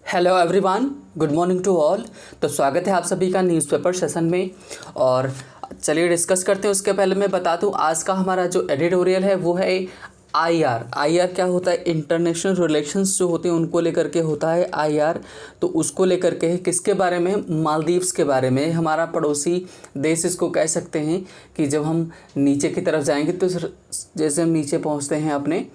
Hello everyone, good morning to all. तो स्वागत है आप सभी का न्यूज़पेपर सेशन में। और चलिए डिस्कस करते हैं। उसके पहले मैं बता दूं, आज का हमारा जो एडिटोरियल है वो है आईआर क्या होता है, इंटरनेशनल रिलेशंस जो होते हैं उनको लेकर के होता है आईआर। तो उसको लेकर के है, किसके बारे में, मालदीव्स के बारे में। हमारा पड़ोसी देश इसको कह सकते हैं कि जब हम नीचे की तरफ जाएंगे तो जैसे हम नीचे पहुंचते हैं अपने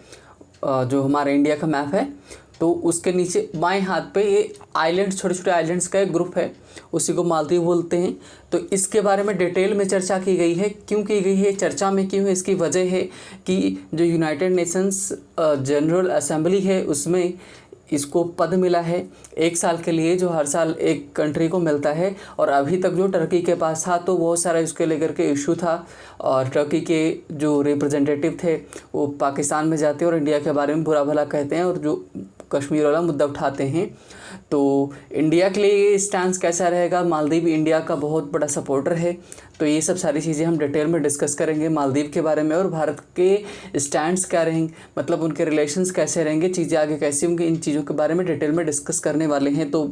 जो हमारा इंडिया का मैप है, तो उसके नीचे बाएं हाथ पे ये आइलैंड, छोटे छोटे आइलैंड्स का एक ग्रुप है, उसी को मालदीव बोलते हैं। तो इसके बारे में डिटेल में चर्चा की गई है। क्यों की गई है, चर्चा में क्यों है, इसकी वजह है कि जो यूनाइटेड नेशंस जनरल असेंबली है उसमें इसको पद मिला है 1 साल के लिए, जो हर साल एक कंट्री को मिलता है। और अभी तक जो टर्की के पास था तो बहुत सारा इसके लेकर के इशू था, और टर्की के जो रिप्रेजेंटेटिव थे वो पाकिस्तान में जाते हैं और इंडिया के बारे में बुरा भला कहते हैं और जो कश्मीर वाला मुद्दा उठाते हैं। तो इंडिया के लिए ये स्टैंड कैसा रहेगा, मालदीव इंडिया का बहुत बड़ा सपोर्टर है। तो ये सब सारी चीज़ें हम डिटेल में डिस्कस करेंगे मालदीव के बारे में, और भारत के स्टैंड्स क्या रहेंगे, मतलब उनके रिलेशंस कैसे रहेंगे, चीज़ें आगे कैसी होंगी, इन चीज़ों के बारे में डिटेल में डिस्कस करने वाले हैं। तो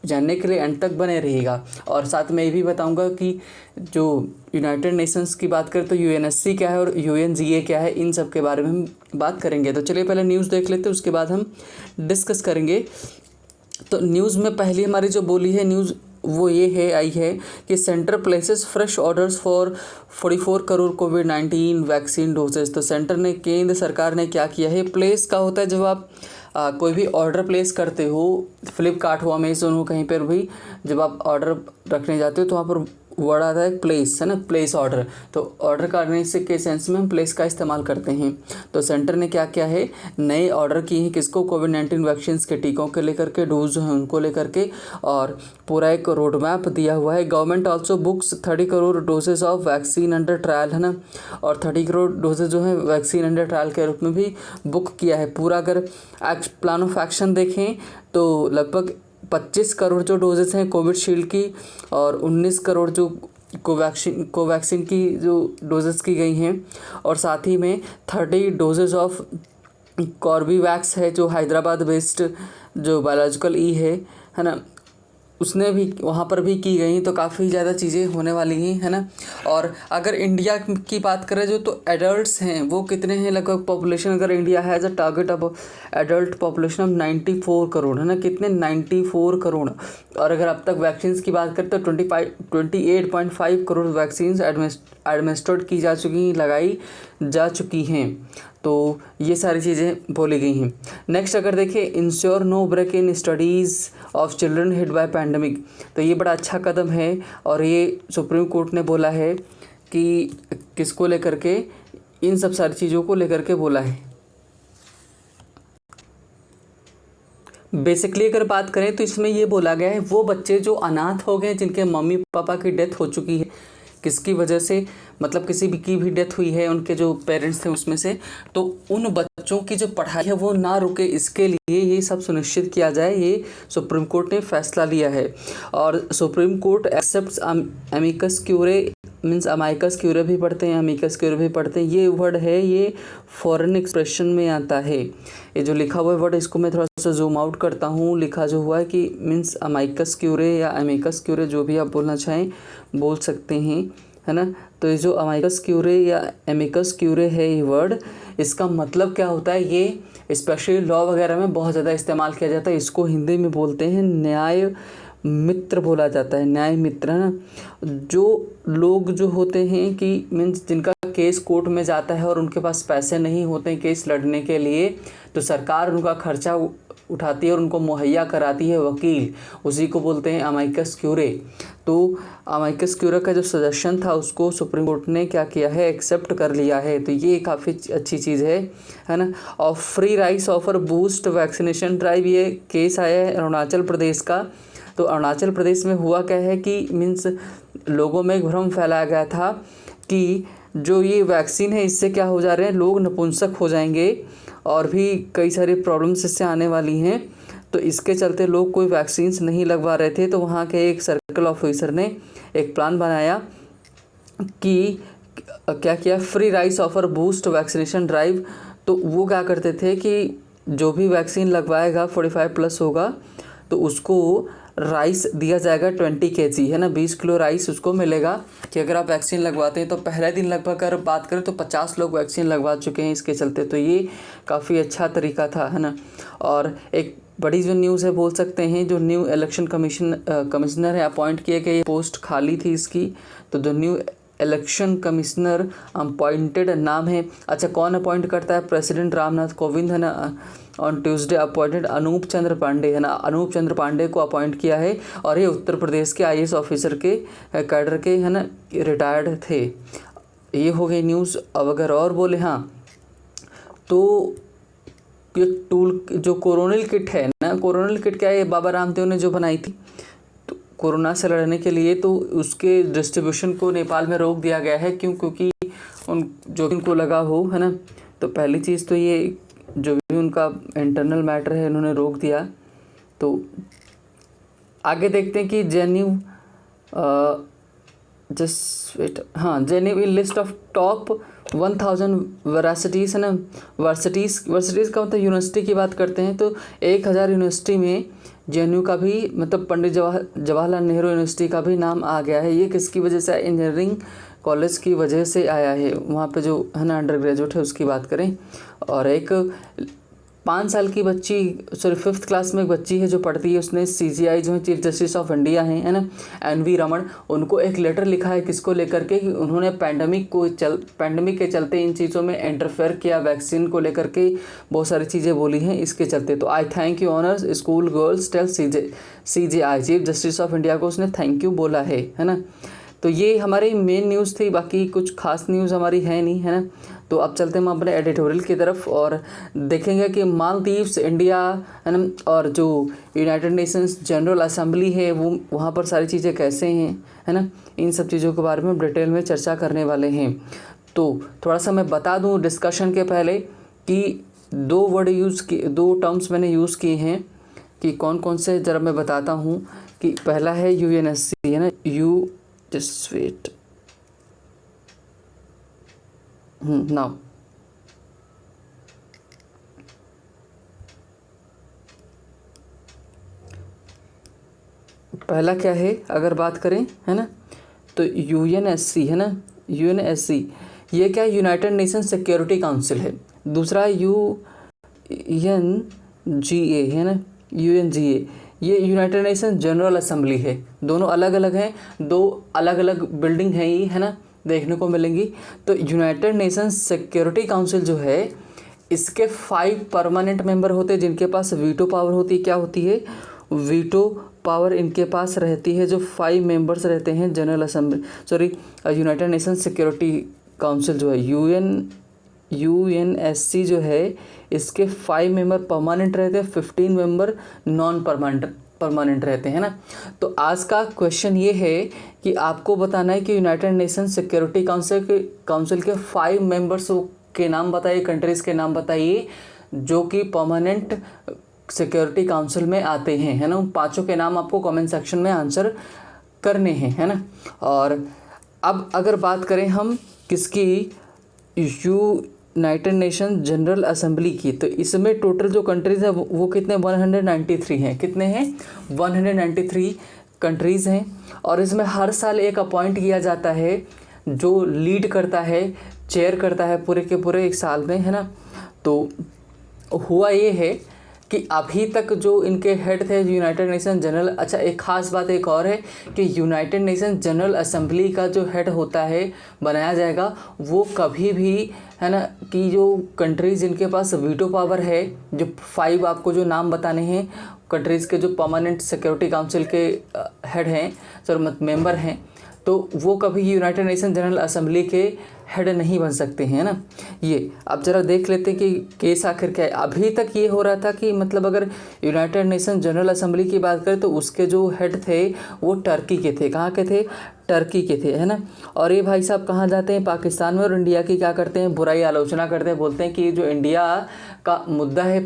जानने के लिए एंड तक बने रहिएगा। और साथ में ये भी बताऊंगा कि जो यूनाइटेड नेशंस की बात करें तो यूएनएससी क्या है और यूएनजीए क्या है, इन सब के बारे में हम बात करेंगे। तो चलिए पहले न्यूज़ देख लेते हैं, उसके बाद हम डिस्कस करेंगे। तो न्यूज़ में पहली हमारी जो बोली है न्यूज़ वो ये है आई है कि centre places fresh orders for 44 crore covid vaccine doses. तो सेंटर ने, केंद्र सरकार ने क्या किया है, प्लेस का होता है जब आप कोई भी ऑर्डर प्लेस करते हो, फ्लिपकार्ट हो, अमेज़न हो, कहीं पर भी जब आप ऑर्डर रखने जाते हो तो वहाँ पर वर्ड आता है प्लेस, है ना, प्लेस ऑर्डर। तो ऑर्डर करने से के सेंस में हम प्लेस का इस्तेमाल करते हैं। तो सेंटर ने क्या किया है, नए ऑर्डर किए हैं किसको, कोविड-19 वैक्सीन के टीकों के लेकर के, डोज जो हैं उनको लेकर के, और पूरा एक रोड मैप दिया हुआ है। Government also books 30 crore doses of vaccine under trial, है ना, और 30 करोड़ डोजेज जो है वैक्सीन अंडर ट्रायल के रूप में भी बुक किया है। पूरा अगर प्लान ऑफ एक्शन देखें तो लगभग 25 करोड़ जो डोजेस हैं कोविशील्ड की, और 19 करोड़ जो कोवैक्सीन की जो डोजेस की गई हैं, और साथ ही में 30 डोजेस ऑफ कॉर्बीवैक्स है जो हैदराबाद बेस्ड जो बायोलॉजिकल है ना, उसने भी वहाँ पर भी की गई। तो काफ़ी ज़्यादा चीज़ें होने वाली हैं, है ना। और अगर इंडिया की बात करें जो, तो एडल्ट्स हैं वो कितने हैं, लगभग पॉपुलेशन अगर India has a target of adult population of 94 crore, है ना, कितने 94 करोड़। और अगर अब तक वैक्सीन की बात करें तो 28.5 करोड़ वैक्सीन एडमिनिस्ट्रेट की जा चुकी, लगाई जा चुकी हैं। तो ये सारी चीज़ें बोली गई हैं। नेक्स्ट अगर देखें, ensure no break in studies of children hit by pandemic. तो ये बड़ा अच्छा कदम है, और ये सुप्रीम कोर्ट ने बोला है कि किसको लेकर के, इन सब सारी चीज़ों को लेकर के बोला है। बेसिकली अगर बात करें तो इसमें ये बोला गया है वो बच्चे जो अनाथ हो गए, जिनके मम्मी पापा की डेथ हो चुकी है, किसकी वजह से, मतलब किसी भी की भी डेथ हुई है, उनके जो पेरेंट्स थे उसमें से, तो उन बच्चों की जो पढ़ाई है वो ना रुके, इसके लिए ये सब सुनिश्चित किया जाए, ये सुप्रीम कोर्ट ने फैसला लिया है। और supreme court accepts amicus curiae, means amicus curiae भी पढ़ते हैं, अमिकस क्यूरे भी पढ़ते हैं। ये वर्ड है, ये फॉरेन एक्सप्रेशन में आता है। ये जो लिखा हुआ है वर्ड, इसको मैं थोड़ा सा जूम आउट करता हूँ। लिखा जो हुआ है कि मीन्स अमाइकस क्यूरे या अमिकस क्यूरे, जो भी आप बोलना चाहें बोल सकते हैं, है ना। तो ये जो अमाइकस क्यूरे या एमिकस क्यूरे है ये वर्ड, इसका मतलब क्या होता है, ये स्पेशली लॉ वगैरह में बहुत ज़्यादा इस्तेमाल किया जाता है। इसको हिंदी में बोलते हैं न्याय मित्र बोला जाता है, न्याय मित्र, है ना। जो लोग जो होते हैं कि मीन्स जिनका केस कोर्ट में जाता है और उनके पास पैसे नहीं होते हैं केस लड़ने के लिए, तो सरकार उनका खर्चा उठाती है और उनको मुहैया कराती है वकील, उसी को बोलते हैं अमाइकस क्यूरे। तो अमाइकस क्यूरे का जो सजेशन था उसको सुप्रीम कोर्ट ने क्या किया है, एक्सेप्ट कर लिया है। तो ये काफ़ी अच्छी चीज़ है ना। और free rice offer boost vaccination drive, ये केस आया है अरुणाचल प्रदेश का। तो अरुणाचल प्रदेश में हुआ क्या है कि मीन्स लोगों में एक भ्रम फैलाया गया था कि जो ये वैक्सीन है इससे क्या हो जा रहे हैं, लोग नपुंसक हो जाएंगे और भी कई सारी प्रॉब्लम्स इससे आने वाली हैं। तो इसके चलते लोग कोई वैक्सीन्स नहीं लगवा रहे थे। तो वहाँ के एक सर्कल ऑफिसर ने एक प्लान बनाया कि क्या किया, free rice offer boost vaccination drive. तो वो क्या करते थे कि जो भी वैक्सीन लगवाएगा 45+ होगा तो उसको राइस दिया जाएगा 20 kg, है ना, 20 किलो राइस उसको मिलेगा कि अगर आप वैक्सीन लगवाते हैं। तो पहले दिन लगभग अगर बात करें तो 50 लोग वैक्सीन लगवा चुके हैं इसके चलते, तो ये काफ़ी अच्छा तरीका था, है ना। और एक बड़ी जो न्यूज़ है बोल सकते हैं, जो न्यू इलेक्शन कमिश्नर है अपॉइंट किए गए, पोस्ट खाली थी इसकी, तो जो न्यू इलेक्शन कमिश्नर अपॉइंटेड नाम है, अच्छा कौन अपॉइंट करता है, प्रेसिडेंट रामनाथ कोविंद, है ना। ऑन ट्यूसडे अपॉइंटेड अनूप चंद्र पांडे, है ना, अनूप चंद्र पांडे को अपॉइंट किया है। और ये उत्तर प्रदेश के आईएएस ऑफिसर के कैडर के, है ना, रिटायर्ड थे। ये हो गई न्यूज़। अब अगर और बोले, हाँ, तो ये टूल जो कोरोनिल किट है ना, कोरोनिल किट क्या है, बाबा रामदेव ने जो बनाई थी तो कोरोना से लड़ने के लिए, तो उसके डिस्ट्रीब्यूशन को नेपाल में रोक दिया गया है। क्यों? क्योंकि उन जो इनको लगा हो, है ना। तो पहली चीज़ तो ये जो भी उनका इंटरनल मैटर है इन्होंने रोक दिया। तो आगे देखते हैं कि जेएनयू जस्ट वेट, हाँ, JNU in list of top 1000 वर्सिटीज़, है ना। वर्सिटीज़ का मतलब यूनिवर्सिटी की बात करते हैं, तो 1000 यूनिवर्सिटी में जेएनयू का भी, मतलब पंडित जवाहरलाल नेहरू यूनिवर्सिटी का भी नाम आ गया है। ये किसकी वजह से? इंजीनियरिंग कॉलेज की वजह से आया है। वहाँ पे जो, है ना, अंडर ग्रेजुएट है उसकी बात करें। और एक 5 साल की बच्ची, सॉरी 5th क्लास में एक बच्ची है जो पढ़ती है, उसने सीजीआई जो है चीफ जस्टिस ऑफ इंडिया हैं, है ना, एनवी रमन, उनको एक लेटर लिखा है किसको लेकर के, कि उन्होंने पैंडमिक के चलते इन चीज़ों में इंटरफेयर किया, वैक्सीन को लेकर के बहुत सारी चीज़ें बोली हैं इसके चलते। तो I thank you honours school girls tell CJI, chief justice of India को उसने थैंक यू बोला है ना। तो ये हमारी मेन न्यूज़ थी, बाकी कुछ खास न्यूज़ हमारी है नहीं, है ना। तो अब चलते हैं हम अपने एडिटोरियल की तरफ और देखेंगे कि मालदीव्स, इंडिया, है ना, और जो यूनाइटेड नेशंस जनरल असेंबली है वो वहाँ पर सारी चीज़ें कैसे हैं, है ना। इन सब चीज़ों के बारे में डिटेल में चर्चा करने वाले हैं। तो थोड़ा सा मैं बता दूँ डिस्कशन के पहले कि 2 टर्म्स मैंने यूज़ किए हैं कि कौन कौन से, ज़रा मैं बताता हूँ। कि पहला है यूएनएससी, है ना, just wait now पहला क्या है अगर बात करें, है ना, तो यूएनएससी, है ना, यूएनएससी ये क्या है, यूनाइटेड नेशन सिक्योरिटी काउंसिल है। दूसरा यूएनजीए, है ना, यूएनजीए ये यूनाइटेड नेशन जनरल असेंबली है। दोनों अलग अलग हैं, 2 अलग अलग बिल्डिंग हैं ये, है ना, देखने को मिलेंगी। तो यूनाइटेड नेशन सिक्योरिटी काउंसिल जो है इसके 5 परमानेंट मेंबर होते हैं जिनके पास वीटो पावर होती है। क्या होती है? वीटो पावर इनके पास रहती है। जो 5 मेंबर्स रहते हैं general assembly, sorry, United nation security council जो है यूएनएससी जो है इसके 5 मेंबर परमानेंट रहते हैं, 15 मेंबर नॉन परमानेंट रहते हैं ना। तो आज का क्वेश्चन ये है कि आपको बताना है कि यूनाइटेड नेशन सिक्योरिटी काउंसिल के 5 मेंबर्स के नाम बताइए, कंट्रीज़ के नाम बताइए जो कि परमानेंट सिक्योरिटी काउंसिल में आते हैं, है ना। उन 5 के नाम आपको कमेंट सेक्शन में आंसर करने हैं, है ना। और अब अगर बात करें हम किसकी, यूनाइटेड नेशन जनरल असेंबली की, तो इसमें टोटल जो कंट्रीज़ है वो कितने, 193 हैं। कितने हैं? 193 कंट्रीज़ हैं। और इसमें हर साल एक अपॉइंट किया जाता है जो लीड करता है, चेयर करता है पूरे के पूरे एक साल में, है ना। तो हुआ ये है कि अभी तक जो इनके हेड थे यूनाइटेड नेशन जनरल, अच्छा एक ख़ास बात एक और है कि यूनाइटेड नेशन जनरल असेंबली का जो हेड होता है बनाया जाएगा वो कभी भी, है ना, कि जो कंट्रीज़ जिनके पास वीटो पावर है, जो 5 आपको जो नाम बताने हैं कंट्रीज़ के जो परमानेंट सिक्योरिटी काउंसिल के हेड हैं, सॉरी मेंबर हैं, तो वो कभी यूनाइटेड नेशन जनरल असेंबली के हेड नहीं बन सकते हैं ना। ये अब ज़रा देख लेते हैं कि केस आखिर क्या है। अभी तक ये हो रहा था कि मतलब अगर यूनाइटेड नेशन जनरल असेंबली की बात करें तो उसके जो हेड थे वो टर्की के थे। कहाँ के थे? टर्की के थे, है ना। और ये भाई साहब कहाँ जाते हैं? पाकिस्तान में। और इंडिया की क्या करते हैं? बुराई आलोचना करते हैं, बोलते हैं कि जो इंडिया का मुद्दा है,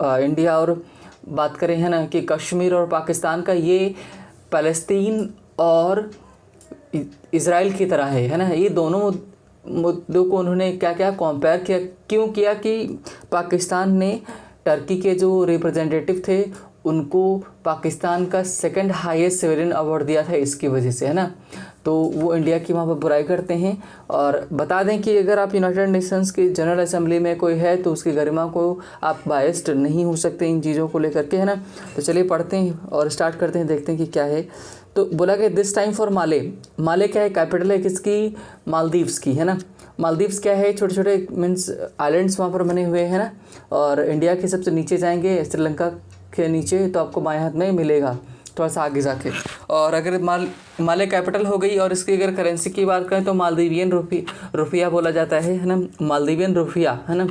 इंडिया और बात करें, है ना, कि कश्मीर और पाकिस्तान का, ये फ़लस्तीन और इज़राइल की तरह है ना। ये दोनों मुद्दों को उन्होंने क्या क्या कंपेयर किया। क्यों किया? कि पाकिस्तान ने टर्की के जो रिप्रेजेंटेटिव थे उनको पाकिस्तान का सेकंड हाईएस्ट सिविलियन अवार्ड दिया था इसकी वजह से, है ना। तो वो इंडिया की वहाँ पर बुराई करते हैं। और बता दें कि अगर आप यूनाइटेड नेशंस की जनरल असेंबली में कोई है तो उसकी गरिमा को आप बायस्ड नहीं हो सकते इन चीज़ों को लेकर के, है ना। तो चलिए पढ़ते हैं और स्टार्ट करते हैं, देखते हैं कि क्या है। तो बोला कि दिस टाइम फॉर माले। माले क्या है, कैपिटल है किसकी, मालदीव्स की, है ना। मालदीव्स क्या है, छोटे छोटे मीन्स आइलैंड्स वहाँ पर बने हुए हैं ना। और इंडिया के सबसे नीचे जाएंगे श्रीलंका के नीचे तो आपको बाएं हाथ में मिलेगा, थोड़ा सा आगे जाके। और अगर माले कैपिटल हो गई और इसकी अगर करेंसी की बात करें तो मालदीवियन रुपया बोला जाता है ना, मालदीवियन रुपया, है ना,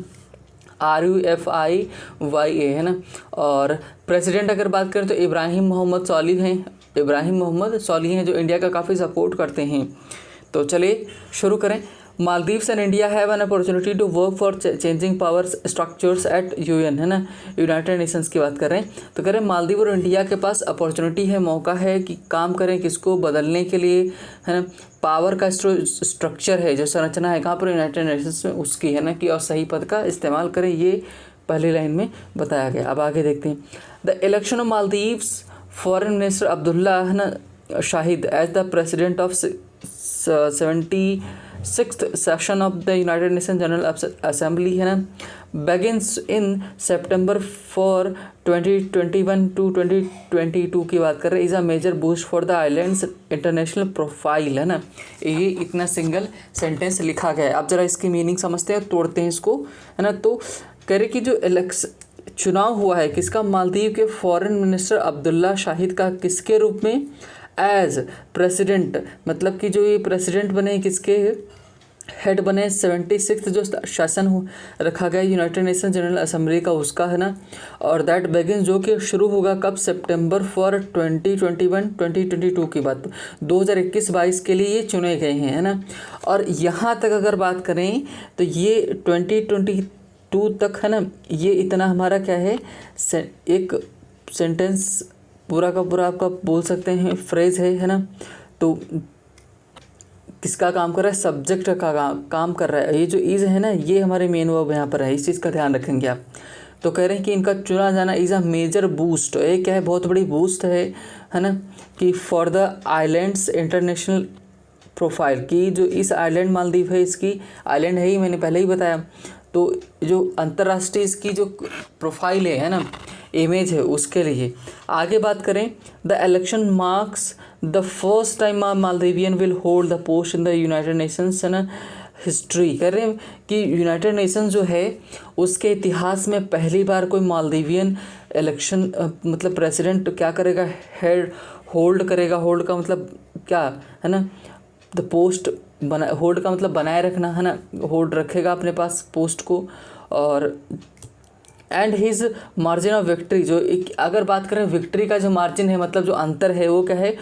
RUFIYA, है ना। और प्रेसिडेंट अगर बात करें तो इब्राहिम मोहम्मद सोलिह हैं, इब्राहिम मोहम्मद सोलिह हैं जो इंडिया का काफ़ी सपोर्ट करते हैं। तो चलिए शुरू करें। Maldives and India have an opportunity to work for changing power structures at UN, है ना, यूनाइटेड नेशंस की बात कर रहे हैं। तो कह रहे हैं मालदीव और इंडिया के पास अपॉर्चुनिटी है, मौका है कि काम करें किसको बदलने के लिए, है ना। पावर का स्ट्रक्चर है, जो संरचना है कहाँ पर, यूनाइटेड नेशंस में, उसकी, है ना, कि और सही पद का इस्तेमाल करें, ये पहली लाइन में बताया गया। अब आगे देखते हैं। The election of Maldives foreign minister Abdulla, है ना, Shahid as the president of 76th session of the United Nation General Assembly, है ना, begins in September for 2021 to 2022 की बात कर रहे हैं, is a major boost for the islands international profile, है ना। ये इतना सिंगल सेंटेंस लिखा गया है। आप ज़रा इसकी मीनिंग समझते हैं, तोड़ते हैं इसको, है ना। तो कह रहे कि जो चुनाव हुआ है किसका, मालदीव के फॉरेन मिनिस्टर अब्दुल्ला शाहिद का, किसके रूप में, एज प्रेसिडेंट, मतलब कि जो ये प्रेसिडेंट बने, किसके हेड बने, 76th जो शासन रखा गया यूनाइटेड नेशन जनरल असेंबली का, उसका, है ना। और दैट बिगिन, जो कि शुरू होगा कब, सितंबर फॉर 2022 की बात, 2021-22 के लिए ये चुने गए हैं, है ना। और यहाँ तक अगर बात करें तो ये 2022 तक, है ना, ये इतना हमारा क्या है, एक सेंटेंस पूरा का पूरा आपका बोल सकते हैं फ्रेज है ना। तो किसका काम कर रहा है, सब्जेक्ट का काम कर रहा है। ये जो इज़ है ना, ये हमारे मेन वर्ब यहाँ पर है, इस चीज़ का ध्यान रखेंगे आप। तो कह रहे हैं कि इनका चुना जाना इज़ अ मेजर बूस्ट, ये क्या है, बहुत बड़ी बूस्ट है ना, कि for the islands international profile, की जो इस आइलैंड मालदीव है, इसकी आइलैंड है ही, मैंने पहले ही बताया। तो जो अंतर्राष्ट्रीय इसकी जो प्रोफाइल है ना, इमेज है, उसके लिए। आगे बात करें, the election marks the first time Maldivian will hold the post in the United Nations, है ना, हिस्ट्री। कह रहे हैं कि यूनाइटेड नेशन जो है उसके इतिहास में पहली बार कोई मालदीवियन इलेक्शन मतलब प्रेसिडेंट क्या करेगा, हेड होल्ड करेगा। होल्ड का मतलब क्या है ना, द पोस्ट बना, होल्ड का मतलब बनाए रखना, है ना, होल्ड रखेगा अपने पास पोस्ट को। और and his margin of victory, जो अगर बात करें विक्ट्री का जो मार्जिन है, मतलब जो अंतर है, वो क्या है,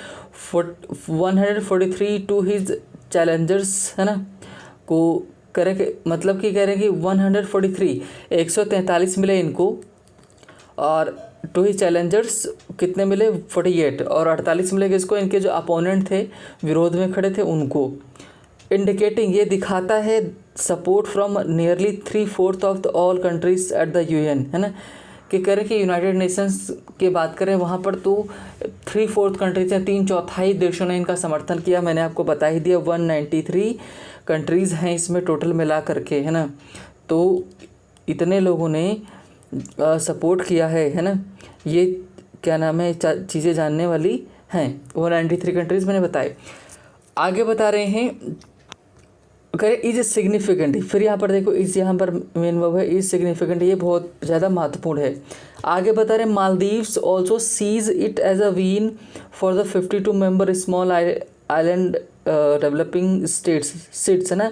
143 टू हिज चैलेंजर्स, है ना, को करे के मतलब कि कह रहे हैं कि 143 143 मिले इनको, और टू ही चैलेंजर्स कितने मिले, 48, और 48 मिले इसको, इनके जो अपोनेंट थे, विरोध में खड़े थे, उनको। इंडिकेटिंग, ये दिखाता है support from nearly 3/4 of the all countries at the UN, है ना, कि कह रहे कि यूनाइटेड नेशंस की बात करें वहाँ पर तो 3/4 कंट्रीज हैं, 3/4 देशों ने इनका समर्थन किया। मैंने आपको बता ही दिया 193 कंट्रीज़ हैं इसमें टोटल मिला करके, है ना। तो इतने लोगों ने सपोर्ट किया है ना। ये क्या नाम है, चीज़ें जानने वाली हैं। 193 कंट्रीज़ मैंने बताए। आगे बता रहे हैं, करें इज सिग्निफिकेंट, फिर यहाँ पर देखो इस, यहाँ पर मेन वर्ब है इज सिग्निफिकेंट, ये बहुत ज़्यादा महत्वपूर्ण है। आगे बता रहे हैं, Maldives also sees it as a win for the 52 member small island developing states, है ना।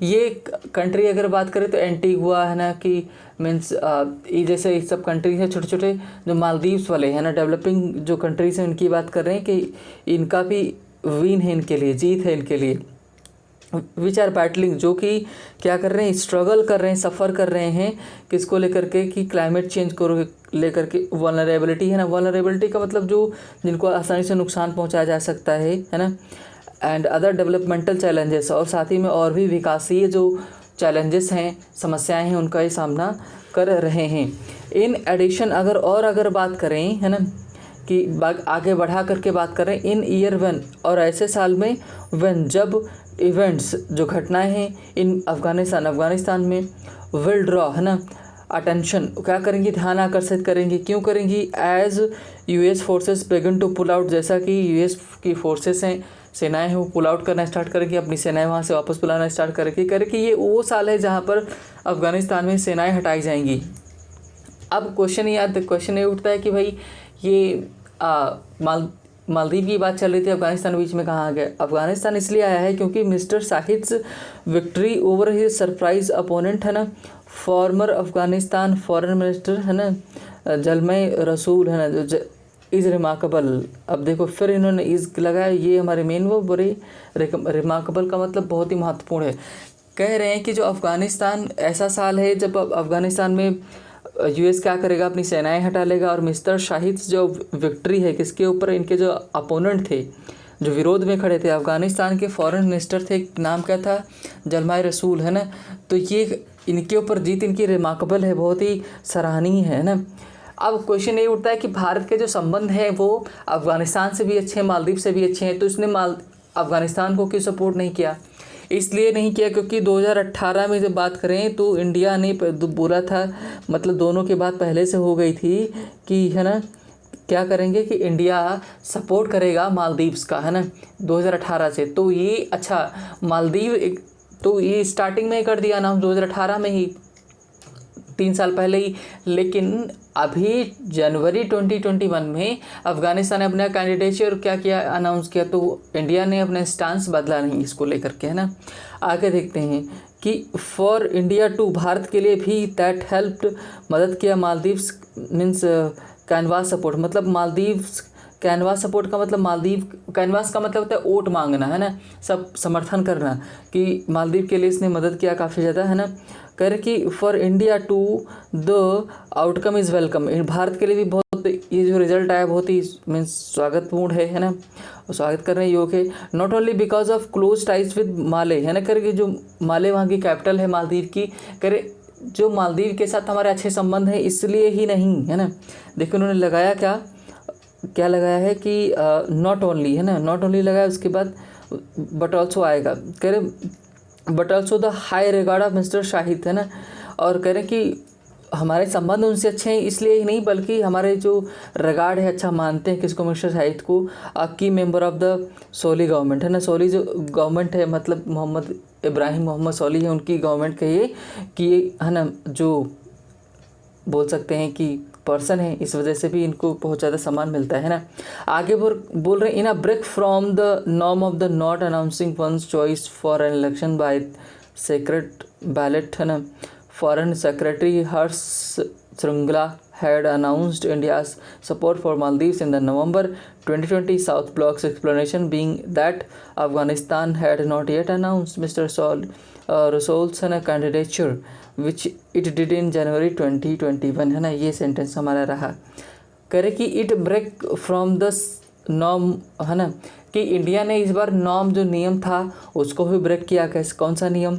ये कंट्री अगर बात करें तो एंटीगुआ, है ना, कि मीन्स ये जैसे सब कंट्रीज हैं छोटे छोटे, जो मालदीव्स वाले हैं ना, डेवलपिंग जो कंट्रीज हैं, उनकी बात कर रहे हैं कि इनका भी विन है, इनके लिए जीत है, इनके लिए। विच आर बैटलिंग, जो कि क्या कर रहे हैं, स्ट्रगल कर रहे हैं, सफ़र कर रहे हैं, किसको लेकर के, कि क्लाइमेट चेंज को लेकर के। वल्नरेबिलिटी, है ना, वल्नरेबिलिटी का मतलब जो जिनको आसानी से नुकसान पहुंचाया जा सकता है ना। एंड अदर डेवलपमेंटल चैलेंजेस, और साथ ही में और भी विकासीय जो चैलेंजेस हैं, समस्याएं हैं, उनका ये सामना कर रहे हैं। इन एडिशन अगर बात करें, है ना, कि आगे बढ़ा करके बात करें, इन ईयर वन, और ऐसे साल में वन, जब इवेंट्स, जो घटनाएं हैं इन अफ़गानिस्तान में विल ड्रॉ, है ना, अटेंशन, क्या करेंगी, ध्यान आकर्षित करेंगी। क्यों करेंगी? As US forces begin to pull out, जैसा कि यूएस की फोर्सेस हैं, सेनाएं हैं, वो पुल आउट करना स्टार्ट करेंगी, अपनी सेनाएं वहाँ से वापस बुलाना स्टार्ट करेंगी। ये वो साल है जहाँ पर अफ़गानिस्तान में सेनाएं हटाई जाएंगी। अब क्वेश्चन ये उठता है कि भाई ये मालदीव की बात चल रही थी, अफ़गानिस्तान बीच में कहाँ आ गया? अफ़गानिस्तान इसलिए आया है क्योंकि mister Shahid's victory over his surprise opponent, है ना, फॉर्मर अफ़गानिस्तान फॉरेन मिनिस्टर, है ना, जलमय रसूल, है ना, जो इज़ रिमार्केबल। अब देखो फिर इन्होंने इज़ लगाया, ये हमारे मेन वो बड़ी रिमार्केबल का मतलब बहुत ही महत्वपूर्ण है। कह रहे हैं कि जो अफ़गानिस्तान ऐसा साल है जब अफ़गानिस्तान में यूएस क्या करेगा, अपनी सेनाएं हटा लेगा, और मिस्टर शाहिद जो विक्ट्री है किसके ऊपर, इनके जो अपोनेंट थे, जो विरोध में खड़े थे, अफ़गानिस्तान के फॉरेन मिनिस्टर थे, नाम क्या था, जलमय रसूल, है ना, तो ये इनके ऊपर जीत इनकी रिमार्केबल है, बहुत ही सराहनीय है ना। अब क्वेश्चन ये उठता है कि भारत के जो संबंध हैं वो अफ़गानिस्तान से भी अच्छे हैं, मालदीव से भी अच्छे हैं, तो इसने अफ़गानिस्तान को क्यों सपोर्ट नहीं किया? इसलिए नहीं किया क्योंकि 2018 में जब बात करें तो इंडिया ने बोला था, मतलब दोनों की बात पहले से हो गई थी कि, है ना, क्या करेंगे कि इंडिया सपोर्ट करेगा मालदीव्स का, है ना, 2018 से। तो ये अच्छा, मालदीव तो ये स्टार्टिंग में ही कर दिया अनाउंस 2018 में ही, 3 साल पहले ही। लेकिन अभी जनवरी 2021 में अफ़गानिस्तान ने अपना कैंडिडेचर क्या किया, अनाउंस किया, तो इंडिया ने अपना स्टांस बदला नहीं इसको लेकर के, है ना। आगे देखते हैं कि फॉर इंडिया टू, भारत के लिए भी, दैट हेल्प्ड, मदद किया, मालदीव्स मीन्स कैनवास सपोर्ट, मतलब मालदीव्स कैनवास सपोर्ट का मतलब, मालदीव कैनवास का मतलब होता है वोट मांगना, है ना, सब समर्थन करना, कि मालदीव के लिए इसने मदद किया काफ़ी ज़्यादा, है ना। कह रहे कि for India to the outcome is welcome, Bharat के लिए भी बहुत, ये जो रिजल्ट आया बहुत ही मीन्स स्वागतपूर्ण है ना, स्वागत करने योग्य है। Not only because of close ties with Male, है ना, कह रहे कि जो माले वहाँ की कैपिटल है मालदीव की, कह रहे जो मालदीव के साथ हमारे अच्छे संबंध हैं इसलिए ही नहीं, है ना। देखिए उन्होंने लगाया क्या लगाया है कि नॉट ओनली, है ना, नॉट ओनली लगाया, उसके बाद बट ऑल्सो आएगा, कह रहे but also the high regard of mister Shahid, है ना, और कह रहे कि हमारे संबंध उनसे अच्छे हैं इसलिए ही नहीं, बल्कि हमारे जो रिगार्ड है, अच्छा मानते हैं किसको, मिस्टर शाहिद को, key member of the Solih government, है ना, सोली जो गवर्नमेंट है, मतलब मोहम्मद इब्राहिम मोहम्मद सोली है, उनकी गवर्नमेंट कहिए कि, है ना, जो बोल सकते हैं कि पर्सन है, इस वजह से भी इनको बहुत ज़्यादा सम्मान मिलता है ना। आगे बोल रहे हैं, in a break from the norm of the not announcing one's choice for an election by secret ballot, है ना, foreign secretary Harsh Shringla had announced India's support for Maldives in the November 2020 South Block's explanation being that Afghanistan had not yet announced Mr. Rasool's candidature, which it did in January 2021, है ना। ये sentence हमारा रहा, करे कि it break from the norm, है ना, कि इंडिया ने इस बार नॉर्म जो नियम था उसको भी ब्रेक किया। कैसे, कौन सा नियम,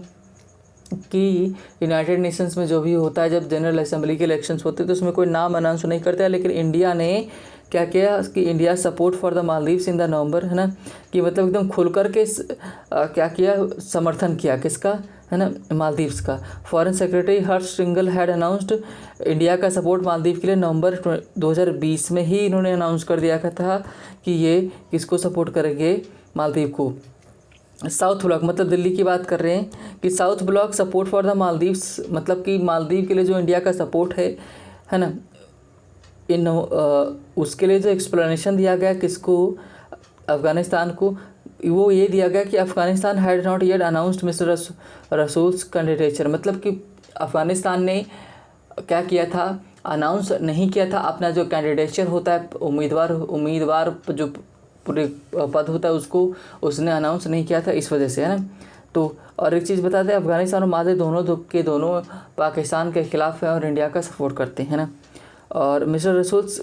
कि यूनाइटेड नेशंस में जो भी होता है, जब जनरल असेंबली के इलेक्शंस होते हैं तो उसमें कोई नाम अनाउंस नहीं करता है, लेकिन इंडिया ने क्या किया कि India support for the Maldives in the नवंबर, है ना, कि मतलब एकदम खुल कर के क्या किया, समर्थन किया किसका, है ना, मालदीव्स का। Foreign secretary Harsh Shringla had announced India का सपोर्ट मालदीव के लिए नवंबर 2020 में ही इन्होंने अनाउंस कर दिया था कि ये किसको सपोर्ट करेंगे, मालदीव को। साउथ ब्लॉक मतलब दिल्ली की बात कर रहे हैं कि south block support for the Maldives, मतलब कि मालदीव के लिए जो इंडिया का सपोर्ट है ना, इन उसके लिए जो एक्सप्लेनेशन दिया गया किसको, अफ़गानिस्तान को, वो ये दिया गया कि Afghanistan had not yet announced Mister Rasool's candidature, मतलब कि अफ़गानिस्तान ने क्या किया था, अनाउंस नहीं किया था अपना जो कैंडिडेचर होता है, उम्मीदवार जो पूरे पद होता है उसको उसने अनाउंस नहीं किया था, इस वजह से, है ना। तो और एक चीज़ बता दें, अफ़गानिस्तान और मालदीव दोनों पाकिस्तान के ख़िलाफ़ हैं और इंडिया का सपोर्ट करते हैं ना। और Mister Rasool's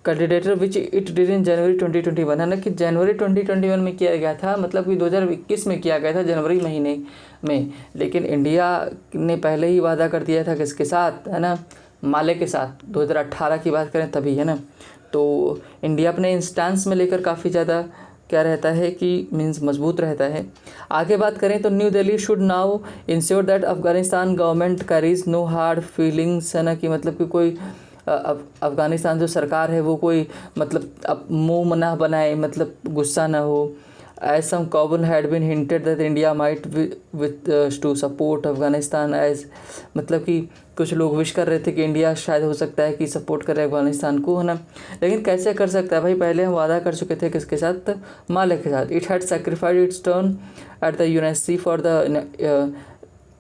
candidature which it did in January 2021, है ना, कि जनवरी 2021 में किया गया था, मतलब कि 2021 में किया गया था जनवरी महीने में। लेकिन इंडिया ने पहले ही वादा कर दिया था किसके साथ, है ना, माले के साथ, 2018 की बात करें तभी, है ना। तो इंडिया अपने इंस्टेंस में लेकर काफ़ी ज़्यादा क्या रहता है कि मीन्स मजबूत रहता है। आगे बात करें तो New Delhi should now ensure that Afghanistan government carries no hard feelings, है ना, कि मतलब कि कोई अफ़गानिस्तान जो सरकार है वो कोई मतलब अब मुँह ना बनाए, मतलब गुस्सा ना हो। As some Kabul had been hinted that India might with to support Afghanistan as, मतलब कि कुछ लोग विश कर रहे थे कि इंडिया शायद हो सकता है कि सपोर्ट करे अफगानिस्तान को, है ना। लेकिन कैसे कर सकता है भाई, पहले हम वादा कर चुके थे किसके साथ, माले के साथ। It had sacrificed its turn at the UNSC for the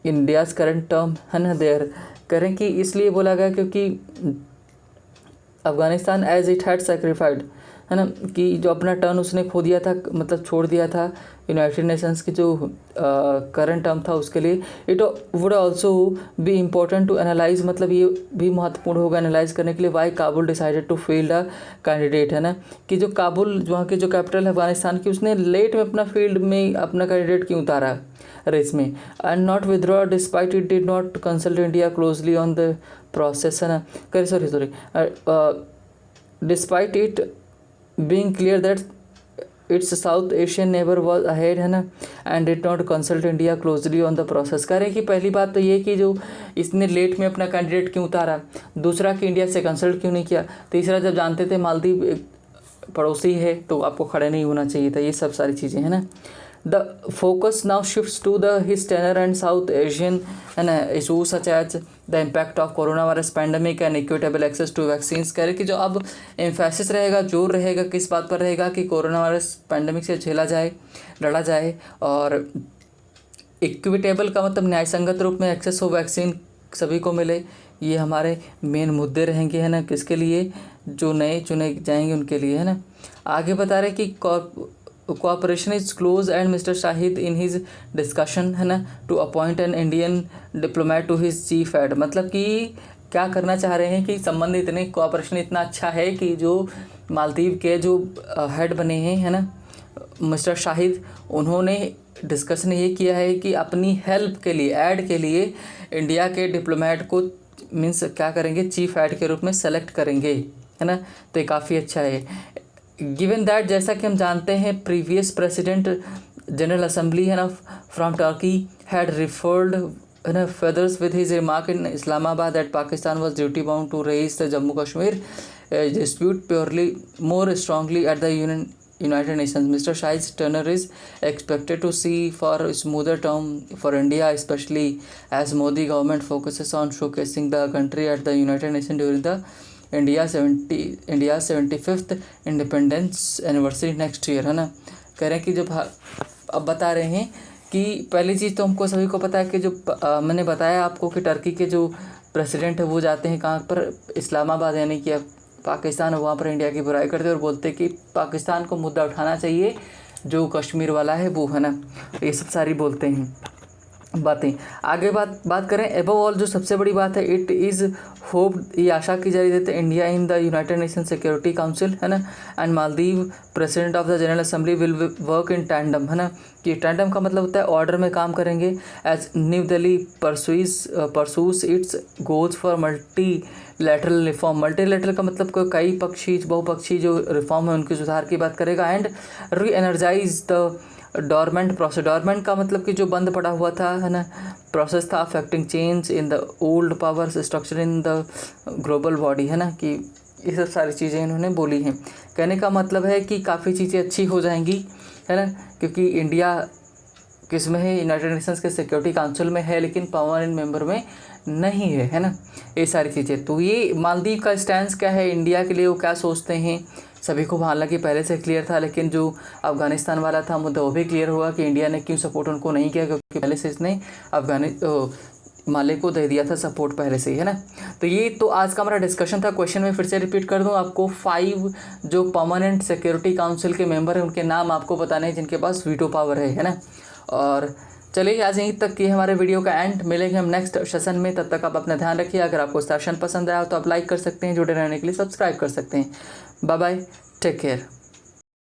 India's current term, है ना, देयर करें कि इसलिए बोला गया क्योंकि Afghanistan as it had sacrificed, है ना, कि जो अपना टर्न उसने खो दिया था, मतलब छोड़ दिया था यूनाइटेड नेशंस की जो करंट टर्म था उसके लिए। It would also be important to analyse, मतलब ये भी महत्वपूर्ण होगा एनालाइज करने के लिए, why Kabul decided to field a candidate, है ना, कि जो काबुल वहाँ की जो कैपिटल है अफगानिस्तान की, उसने लेट में अपना फील्ड में अपना कैंडिडेट क्यों उतारा रेस में, and not withdraw despite it did not consult India closely on the process, है ना, करे sorry despite it being clear that its South Asian neighbor was ahead, है ना, and did not consult India closely on the process। कह रहे हैं कि पहली बात तो ये कि जो इसने लेट में अपना कैंडिडेट क्यों उतारा, दूसरा कि इंडिया से कंसल्ट क्यों नहीं किया, तीसरा जब जानते थे मालदीव एक पड़ोसी है तो आपको खड़े नहीं होना चाहिए था, ये सब सारी चीज़ें, है ना। The focus now shifts to the his tenure and South Asian, है ना, issue such as the impact of coronavirus pandemic and equitable access to vaccines. कह रहे कि जो अब एम्फेसिस रहेगा, जोर रहेगा किस बात पर रहेगा कि कोरोना वायरस पैंडमिक से झेला जाए, लड़ा जाए, और इक्विटेबल का मतलब न्यायसंगत रूप में एक्सेस हो वैक्सीन सभी को मिले, ये हमारे मेन मुद्दे रहेंगे, है ना, किसके लिए, जो नए चुने जाएंगे उनके लिए, है ना। आगे बता रहे कि cooperation is close and Mr. Shahid in his discussion, है ना, to appoint an Indian diplomat to his chief head, मतलब कि क्या करना चाह रहे हैं कि संबंध इतने कोऑपरेशन इतना अच्छा है कि जो मालदीव के जो हेड बने हैं, है ना, मिस्टर शाहिद, उन्होंने डिस्कशन ये किया है कि अपनी हेल्प के लिए, ऐड के लिए इंडिया के डिप्लोमेट को मीन्स क्या करेंगे, चीफ हेड के रूप में सेलेक्ट करेंगे, है ना। तो ये काफ़ी अच्छा है। गिवन दैट, जैसा कि हम जानते हैं प्रीवियस प्रेसिडेंट जनरल असेंबली, है ना, फ्रॉम टर्की हैड रिफर्ड, है ना, feathers with his remark in Islamabad that Pakistan was duty bound to raise the Jammu Kashmir dispute purely more strongly at the United Nations. Mr. Shahid's tenure is expected to see for a smoother term for India, especially as Modi government focuses on showcasing the country at the United Nations during the India's 75th independence anniversary next year, है ना। कह रहे हैं कि जब अब बता रहे हैं कि पहली चीज़ तो हमको सभी को पता है कि जो मैंने बताया आपको कि टर्की के जो प्रेसिडेंट है वो जाते हैं कहाँ पर, इस्लामाबाद, यानी कि पाकिस्तान, वहाँ पर इंडिया की बुराई करते हैं और बोलते हैं कि पाकिस्तान को मुद्दा उठाना चाहिए जो कश्मीर वाला है वो, है ना, ये सब सारी बोलते हैं बातें। आगे बात करें, एबव ऑल जो सबसे बड़ी बात है, इट इज़ होप, ये आशा की जा रही थी India in the United nation security council, है ना, and Maldives president of the general assembly will work in tandem, है ना, कि टैंडम का मतलब होता है ऑर्डर में काम करेंगे, as New Delhi pursues its goals for multilateral reform. Multilateral का मतलब कोई कई पक्षी, बहुपक्षी जो रिफॉर्म है उनके सुधार की बात करेगा, and re energise the dormant process. Dormant का मतलब कि जो बंद पड़ा हुआ था, है ना, प्रोसेस था affecting change in the old power structure in the global body, है ना, कि ये सब सारी चीज़ें इन्होंने बोली हैं। कहने का मतलब है कि काफ़ी चीज़ें अच्छी हो जाएंगी, है ना, क्योंकि इंडिया किस में है, यूनाइटेड नेशंस के सिक्योरिटी काउंसिल में है, लेकिन परमानेंट मेंबर में नहीं है ना, ये सारी चीज़ें। तो ये मालदीव का स्टैंड क्या है इंडिया के लिए, वो क्या सोचते हैं सभी को हालांकि पहले से क्लियर था, लेकिन जो अफ़गानिस्तान वाला था मुद्दा वो भी क्लियर हुआ कि इंडिया ने क्यों सपोर्ट उनको नहीं किया, क्योंकि पहले से इसने माले को दे दिया था सपोर्ट पहले से ही, है ना। तो ये तो आज का हमारा डिस्कशन था। क्वेश्चन में फिर से रिपीट कर दूं आपको, 5 जो परमानेंट सिक्योरिटी काउंसिल के मेंबर हैं उनके नाम आपको बताने हैं जिनके पास वीटो पावर है ना। और चलिए आज यहीं तक की हमारे वीडियो का एंड, मिलेंगे हम नेक्स्ट सेशन में। तब तक आप अपना ध्यान रखिए। अगर आपको सेशन पसंद आया तो आप लाइक कर सकते हैं, जुड़े रहने के लिए सब्सक्राइब कर सकते हैं। Bye bye, take care.